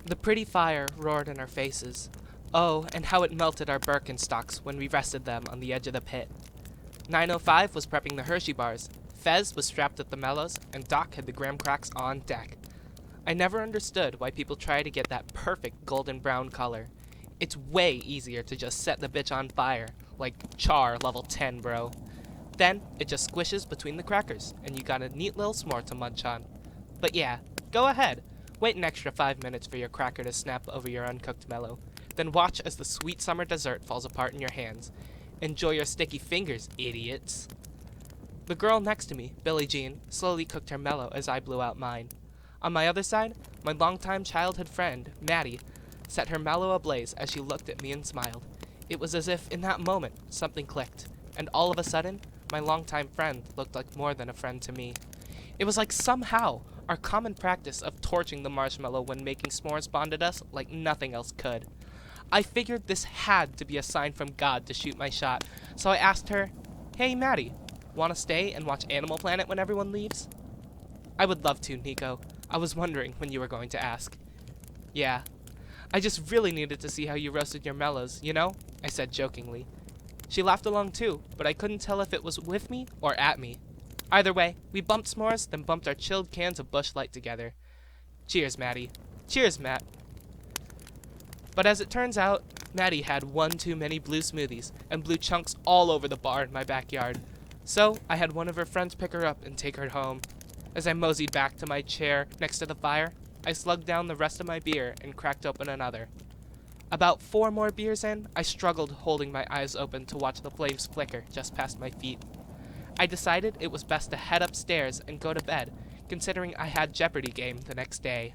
The pretty fire roared in our faces. Oh, and how it melted our Birkenstocks when we rested them on the edge of the pit. 905 was prepping the Hershey bars, Fez was strapped at the Mallows, and Doc had the graham cracks on deck. I never understood why people try to get that perfect golden brown color. It's way easier to just set the bitch on fire, like char level 10, bro. Then, it just squishes between the crackers, and you got a neat little s'more to munch on. But yeah, go ahead. Wait an extra 5 minutes for your cracker to snap over your uncooked mellow. Then watch as the sweet summer dessert falls apart in your hands. Enjoy your sticky fingers, idiots. The girl next to me, Billie Jean, slowly cooked her mellow as I blew out mine. On my other side, my longtime childhood friend, Maddie, set her mellow ablaze as she looked at me and smiled. It was as if, in that moment, something clicked, and all of a sudden, my longtime friend looked like more than a friend to me. It was like somehow, our common practice of torching the marshmallow when making s'mores bonded us like nothing else could. I figured this had to be a sign from God to shoot my shot, so I asked her, "Hey Maddie, wanna stay and watch Animal Planet when everyone leaves?" "I would love to, Nico. I was wondering when you were going to ask." "Yeah. I just really needed to see how you roasted your mellows, you know?" I said jokingly. She laughed along too, but I couldn't tell if it was with me or at me. Either way, we bumped s'mores, then bumped our chilled cans of Busch Light together. Cheers, Maddie. Cheers, Matt. But as it turns out, Maddie had one too many blue smoothies, and blue chunks all over the bar in my backyard. So, I had one of her friends pick her up and take her home. As I moseyed back to my chair next to the fire, I slugged down the rest of my beer and cracked open another. About 4 more beers in, I struggled holding my eyes open to watch the flames flicker just past my feet. I decided it was best to head upstairs and go to bed, considering I had Jeopardy game the next day.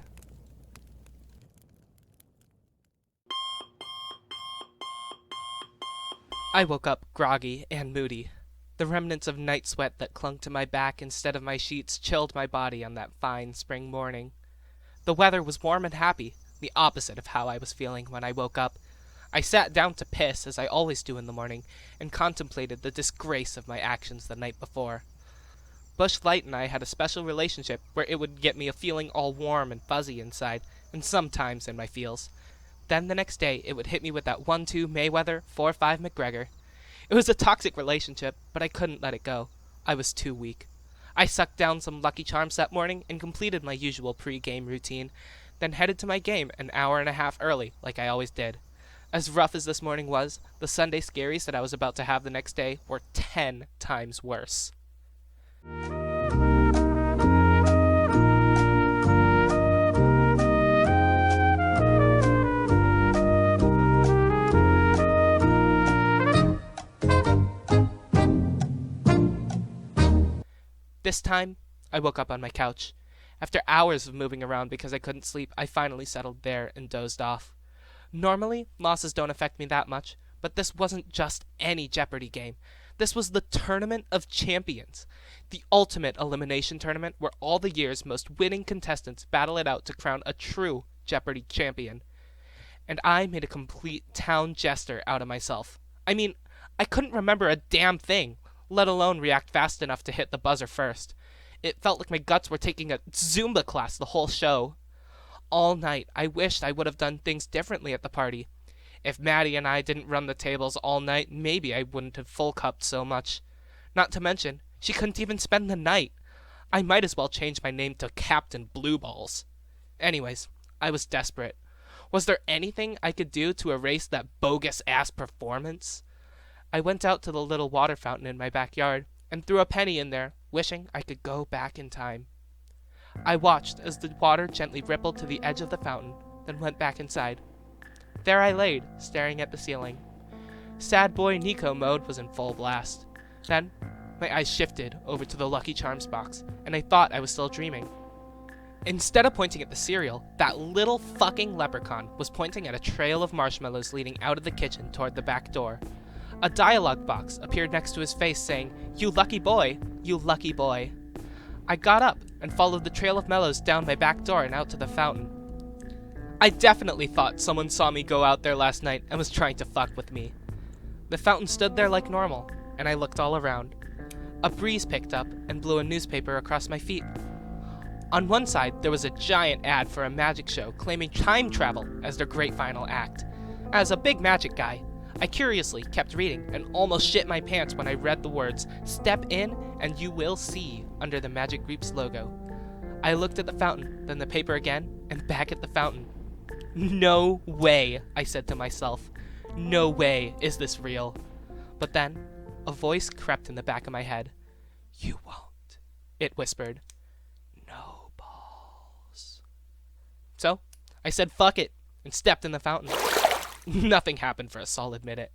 I woke up groggy and moody. The remnants of night sweat that clung to my back instead of my sheets chilled my body on that fine spring morning. The weather was warm and happy, the opposite of how I was feeling when I woke up. I sat down to piss, as I always do in the morning, and contemplated the disgrace of my actions the night before. Busch Light and I had a special relationship where it would get me a feeling all warm and fuzzy inside, and sometimes in my feels. Then the next day, it would hit me with that 1-2 Mayweather, 4-5 McGregor. It was a toxic relationship, but I couldn't let it go. I was too weak. I sucked down some Lucky Charms that morning and completed my usual pre-game routine, then headed to my game an hour and a half early, like I always did. As rough as this morning was, the Sunday scaries that I was about to have the next day were 10 times worse. This time, I woke up on my couch. After hours of moving around because I couldn't sleep, I finally settled there and dozed off. Normally, losses don't affect me that much, but this wasn't just any Jeopardy game. This was the Tournament of Champions, the ultimate elimination tournament where all the year's most winning contestants battle it out to crown a true Jeopardy champion. And I made a complete town jester out of myself. I mean, I couldn't remember a damn thing, let alone react fast enough to hit the buzzer first. It felt like my guts were taking a Zumba class the whole show. All night, I wished I would have done things differently at the party. If Maddie and I didn't run the tables all night, maybe I wouldn't have full cupped so much. Not to mention, she couldn't even spend the night. I might as well change my name to Captain Blue Balls. Anyways, I was desperate. Was there anything I could do to erase that bogus-ass performance? I went out to the little water fountain in my backyard and threw a penny in there, wishing I could go back in time. I watched as the water gently rippled to the edge of the fountain, then went back inside. There I laid, staring at the ceiling. Sad boy Nico mode was in full blast. Then, my eyes shifted over to the Lucky Charms box, and I thought I was still dreaming. Instead of pointing at the cereal, that little fucking leprechaun was pointing at a trail of marshmallows leading out of the kitchen toward the back door. A dialogue box appeared next to his face saying, "You lucky boy, you lucky boy." I got up and followed the trail of mellows down my back door and out to the fountain. I definitely thought someone saw me go out there last night and was trying to fuck with me. The fountain stood there like normal, and I looked all around. A breeze picked up and blew a newspaper across my feet. On one side, there was a giant ad for a magic show claiming time travel as their great final act. As a big magic guy, I curiously kept reading and almost shit my pants when I read the words, "Step in and you will see," under the Magic Group's logo. I looked at the fountain, then the paper again, and back at the fountain. No way, I said to myself. No way is this real. But then, a voice crept in the back of my head. "You won't," it whispered. "No balls." So, I said fuck it, and stepped in the fountain. Nothing happened for a solid minute.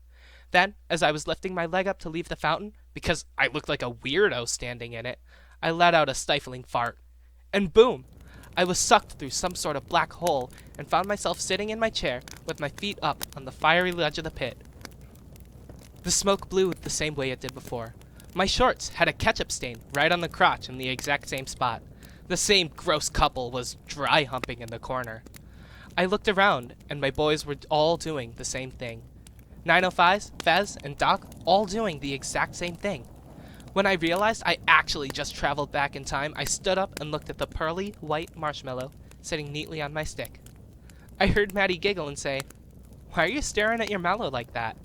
Then, as I was lifting my leg up to leave the fountain, because I looked like a weirdo standing in it, I let out a stifling fart. And boom! I was sucked through some sort of black hole and found myself sitting in my chair with my feet up on the fiery ledge of the pit. The smoke blew the same way it did before. My shorts had a ketchup stain right on the crotch in the exact same spot. The same gross couple was dry humping in the corner. I looked around, and my boys were all doing the same thing. 905s, Fez, and Doc all doing the exact same thing. When I realized I actually just traveled back in time, I stood up and looked at the pearly white marshmallow sitting neatly on my stick. I heard Maddie giggle and say, "Why are you staring at your mallow like that?"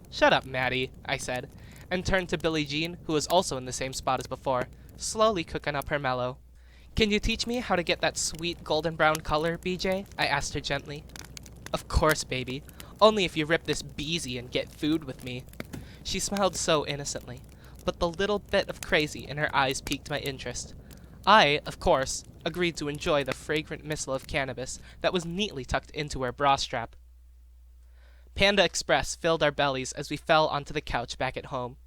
"Shut up, Maddie," I said, and turned to Billie Jean, who was also in the same spot as before, slowly cooking up her mallow. "Can you teach me how to get that sweet golden brown color, BJ?" I asked her gently. "Of course, baby. Only if you rip this beezy and get food with me." She smiled so innocently, but the little bit of crazy in her eyes piqued my interest. I, of course, agreed to enjoy the fragrant missile of cannabis that was neatly tucked into her bra strap. Panda Express filled our bellies as we fell onto the couch back at home.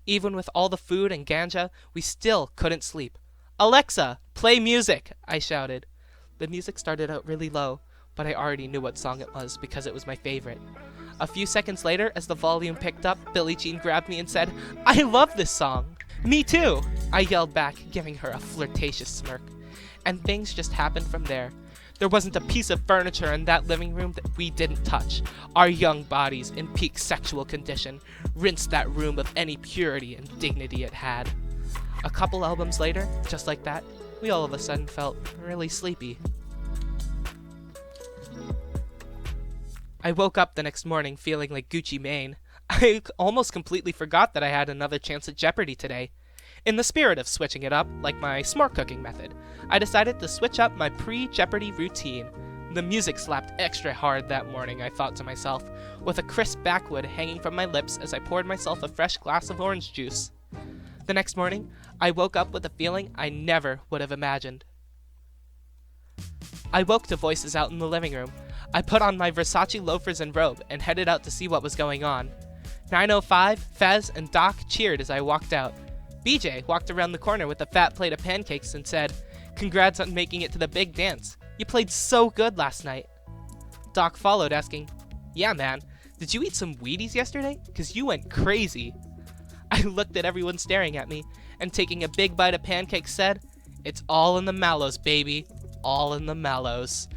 Even with all the food and ganja, we still couldn't sleep. "Alexa, play music!" I shouted. The music started out really low, but I already knew what song it was because it was my favorite. A few seconds later, as the volume picked up, Billie Jean grabbed me and said, "I love this song!" "Me too!" I yelled back, giving her a flirtatious smirk. And things just happened from there. There wasn't a piece of furniture in that living room that we didn't touch. Our young bodies, in peak sexual condition, rinsed that room of any purity and dignity it had. A couple albums later, just like that, we all of a sudden felt really sleepy. I woke up the next morning feeling like Gucci Mane. I almost completely forgot that I had another chance at Jeopardy today. In the spirit of switching it up, like my s'more cooking method, I decided to switch up my pre-Jeopardy routine. The music slapped extra hard that morning, I thought to myself, with a crisp backwood hanging from my lips as I poured myself a fresh glass of orange juice. The next morning, I woke up with a feeling I never would have imagined. I woke to voices out in the living room. I put on my Versace loafers and robe and headed out to see what was going on. 905, Fez, and Doc cheered as I walked out. BJ walked around the corner with a fat plate of pancakes and said, "Congrats on making it to the big dance. You played so good last night." Doc followed asking, "Yeah, man, did you eat some Wheaties yesterday? 'Cause you went crazy." I looked at everyone staring at me, and taking a big bite of pancake said, "It's all in the Mallows, baby. All in the Mallows."